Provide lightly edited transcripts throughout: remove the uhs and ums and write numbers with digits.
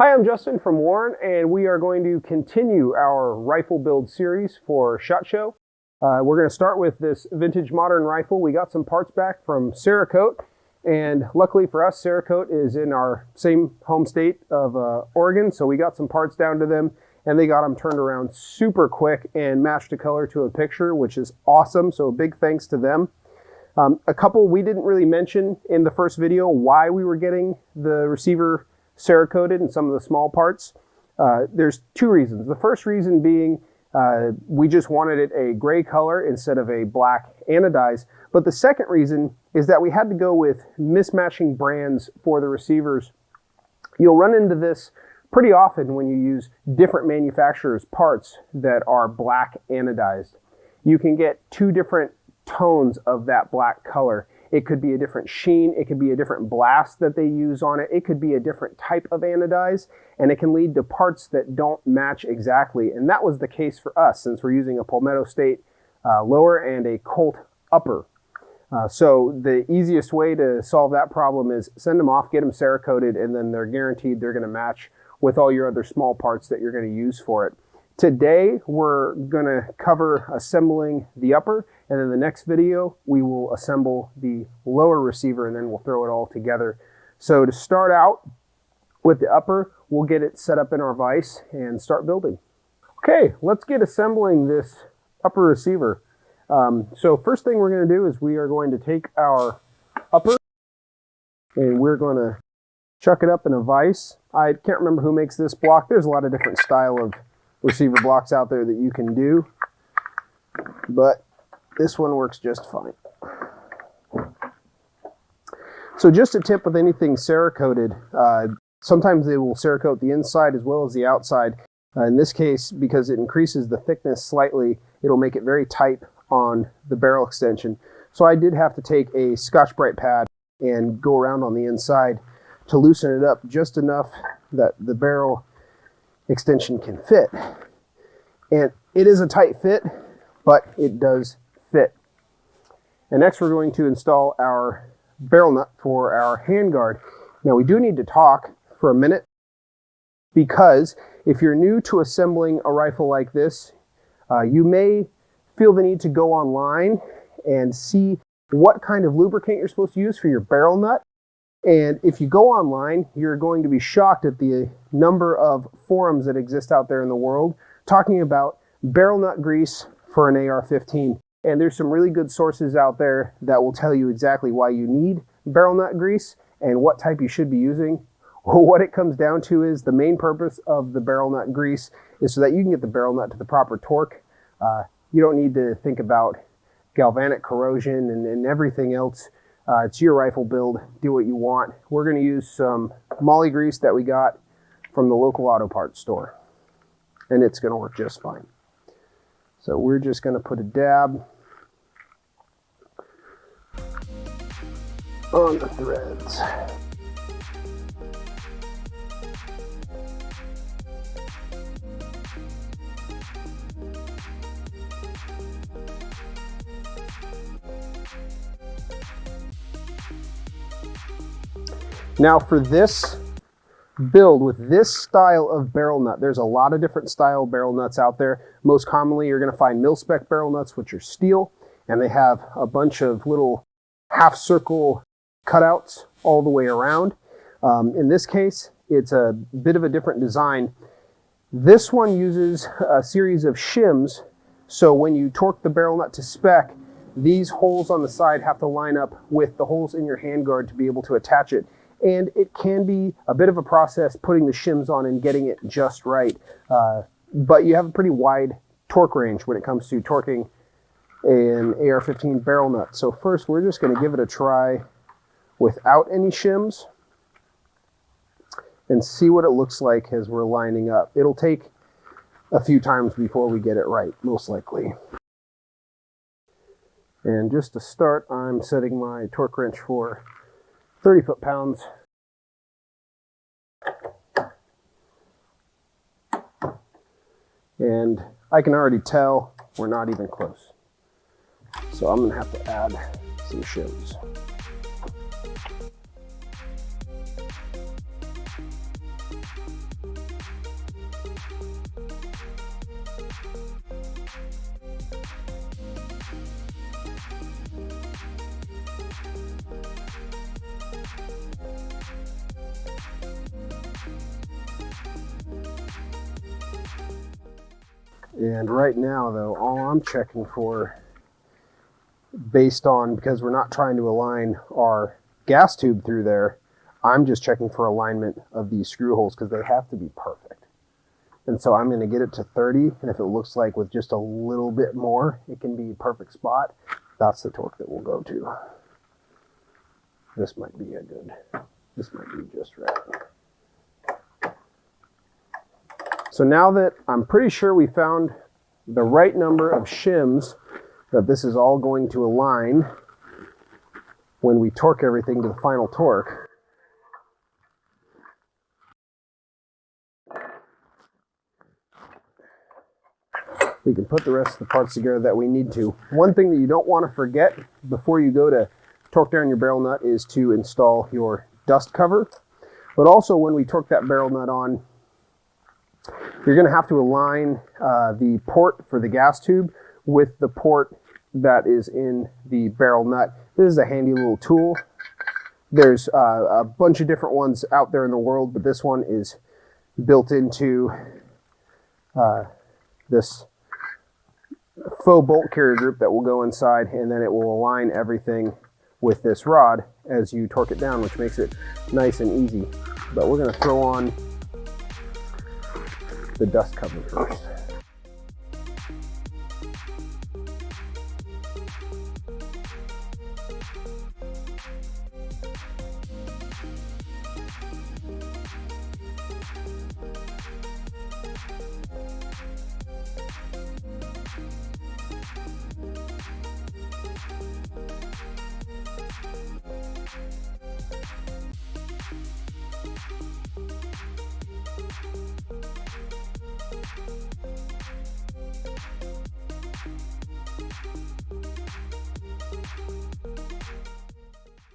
Hi, I'm Justin from Warren, and we are going to continue our rifle build series for SHOT Show. We're going to start with this vintage modern rifle. We got some parts back from Cerakote, and luckily for us, Cerakote is in our same home state of Oregon, so we got some parts down to them, and they got them turned around super quick and matched a color to a picture, which is awesome, so big thanks to them. A couple we didn't really mention in the first video why we were getting the receiver Cerakoted and some of the small parts. There's two reasons. The first reason being we just wanted it a gray color instead of a black anodized. But the second reason is that we had to go with mismatching brands for the receivers. You'll run into this pretty often when you use different manufacturers' parts that are black anodized. You can get two different tones of that black color. It could be a different sheen, it could be a different blast that they use on it, it could be a different type of anodize, and it can lead to parts that don't match exactly. And that was the case for us since we're using a Palmetto State lower and a Colt upper. So the easiest way to solve that problem is send them off, get them Cerakoted, and then they're guaranteed they're going to match with all your other small parts that you're going to use for it. Today, we're going to cover assembling the upper, and in the next video, we will assemble the lower receiver, and then we'll throw it all together. So to start out with the upper, we'll get it set up in our vise and start building. Okay, let's get assembling this upper receiver. So first thing we're going to do is we are going to take our upper, and we're going to chuck it up in a vise. I can't remember who makes this block. There's a lot of different style of receiver blocks out there that you can do, but this one works just fine. So just a tip with anything Cerakoted, sometimes they will Cerakote the inside as well as the outside. In this case, because it increases the thickness slightly, it'll make it very tight on the barrel extension. So I did have to take a Scotch-Brite pad and go around on the inside to loosen it up just enough that the barrel extension can fit. And it is a tight fit, but it does fit. And next we're going to install our barrel nut for our handguard. Now we do need to talk for a minute, because if you're new to assembling a rifle like this, you may feel the need to go online and see what kind of lubricant you're supposed to use for your barrel nut. And if you go online, you're going to be shocked at the number of forums that exist out there in the world talking about barrel nut grease for an AR-15. And there's some really good sources out there that will tell you exactly why you need barrel nut grease and what type you should be using. What it comes down to is the main purpose of the barrel nut grease is so that you can get the barrel nut to the proper torque. You don't need to think about galvanic corrosion and everything else. It's your rifle build, do what you want. We're going to use some moly grease that we got from the local auto parts store, and it's going to work just fine. So we're just going to put a dab on the threads. Now for this build with this style of barrel nut, there's a lot of different style barrel nuts out there. Most commonly you're going to find mil-spec barrel nuts, which are steel, and they have a bunch of little half circle cutouts all the way around. In this case, it's a bit of a different design. This one uses a series of shims, so when you torque the barrel nut to spec, these holes on the side have to line up with the holes in your handguard to be able to attach it. And it can be a bit of a process putting the shims on and getting it just right. But you have a pretty wide torque range when it comes to torquing an AR-15 barrel nut. So first we're just going to give it a try without any shims and see what it looks like as we're lining up. It'll take a few times before we get it right, most likely. And just to start, I'm setting my torque wrench for 30 foot-pounds. And I can already tell we're not even close. So I'm going to have to add some shims. And right now though, all I'm checking for, based on, because we're not trying to align our gas tube through there, I'm just checking for alignment of these screw holes because they have to be perfect. And so I'm going to get it to 30, and if it looks like with just a little bit more it can be a perfect spot, that's the torque that we'll go to. This might be this might be just right. So now that I'm pretty sure we found the right number of shims that this is all going to align when we torque everything to the final torque, we can put the rest of the parts together that we need to. One thing that you don't want to forget before you go to torque down your barrel nut is to install your dust cover. But also when we torque that barrel nut on, you're going to have to align the port for the gas tube with the port that is in the barrel nut. This is a handy little tool. There's a bunch of different ones out there in the world, but this one is built into this faux bolt carrier group that will go inside, and then it will align everything with this rod as you torque it down, which makes it nice and easy. But we're going to throw on the dust cover first.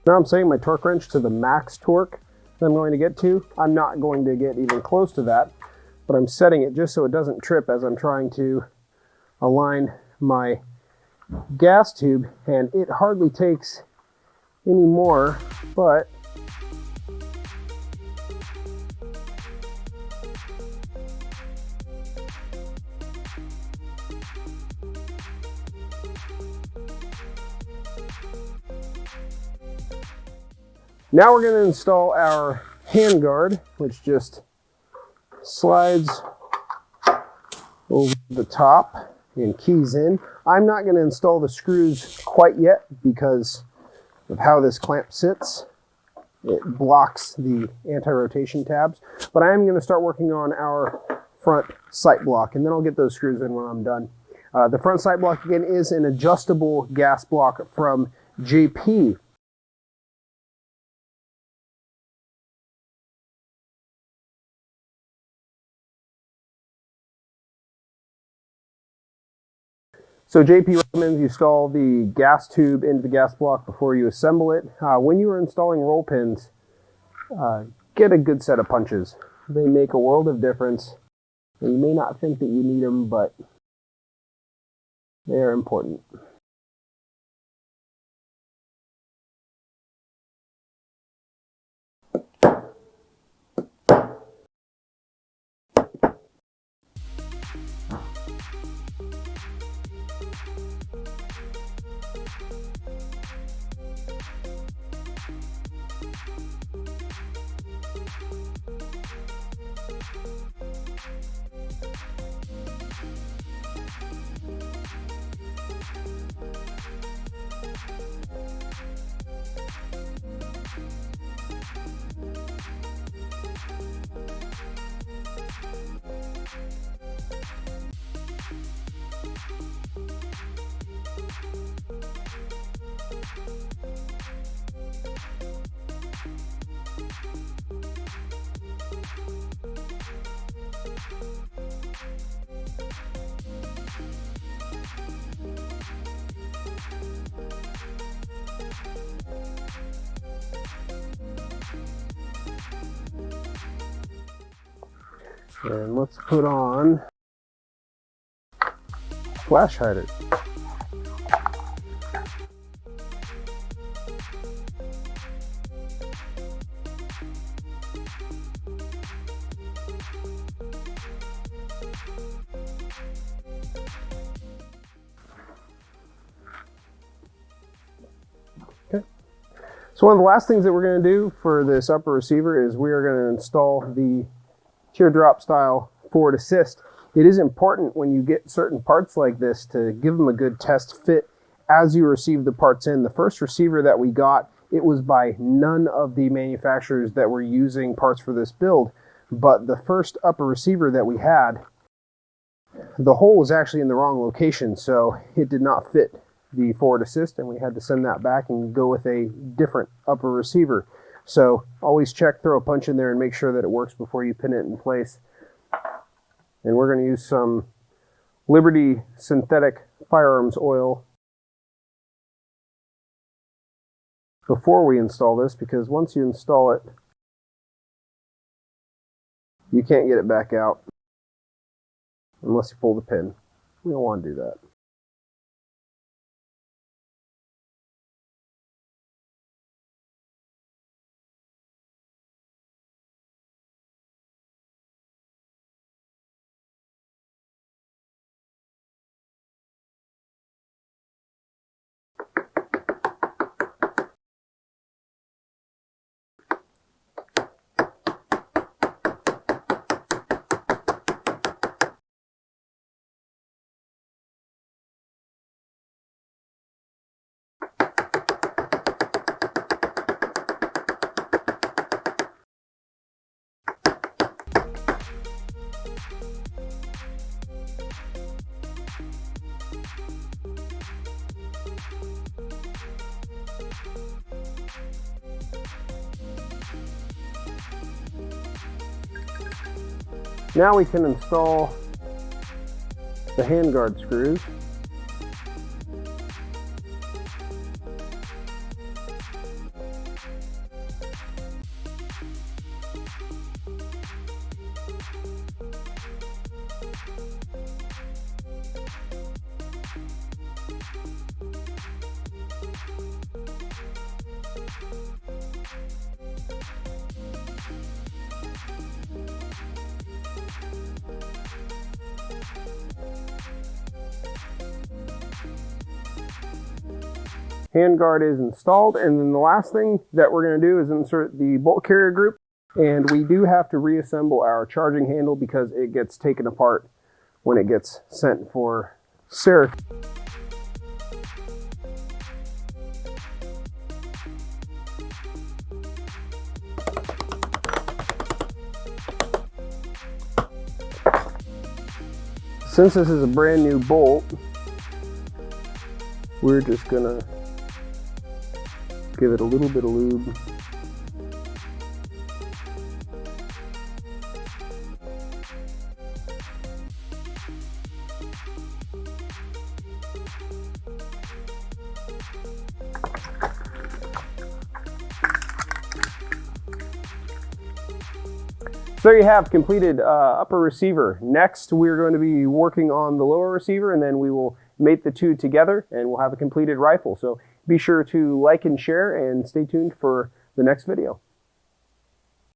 Now I'm setting my torque wrench to the max torque that I'm going to get to. I'm not going to get even close to that, but I'm setting it just so it doesn't trip as I'm trying to align my gas tube, and it hardly takes any more, but now we're going to install our handguard, which just slides over the top and keys in. I'm not going to install the screws quite yet because of how this clamp sits. It blocks the anti-rotation tabs, but I am going to start working on our front sight block, and then I'll get those screws in when I'm done. The front sight block again is an adjustable gas block from JP. So JP recommends you install the gas tube into the gas block before you assemble it. When you are installing roll pins, get a good set of punches. They make a world of difference. And you may not think that you need them, but they are important. And let's put on flash hider. So one of the last things that we're going to do for this upper receiver is we are going to install the teardrop style forward assist. It is important when you get certain parts like this to give them a good test fit as you receive the parts in. The first receiver that we got, it was by none of the manufacturers that were using parts for this build, but the first upper receiver that we had, the hole was actually in the wrong location, so it did not fit the forward assist, and we had to send that back and go with a different upper receiver. So always check, throw a punch in there and make sure that it works before you pin it in place. And we're going to use some Liberty synthetic firearms oil before we install this, because once you install it, you can't get it back out unless you pull the pin. We don't want to do that. Now we can install the handguard screws. Handguard is installed, and then the last thing that we're going to do is insert the bolt carrier group, and we do have to reassemble our charging handle because it gets taken apart when it gets sent for Cerakote. Since this is a brand new bolt, we're just gonna give it a little bit of lube. So there you have completed upper receiver. Next, we're going to be working on the lower receiver, and then we will mate the two together and we'll have a completed rifle. So be sure to like and share and stay tuned for the next video.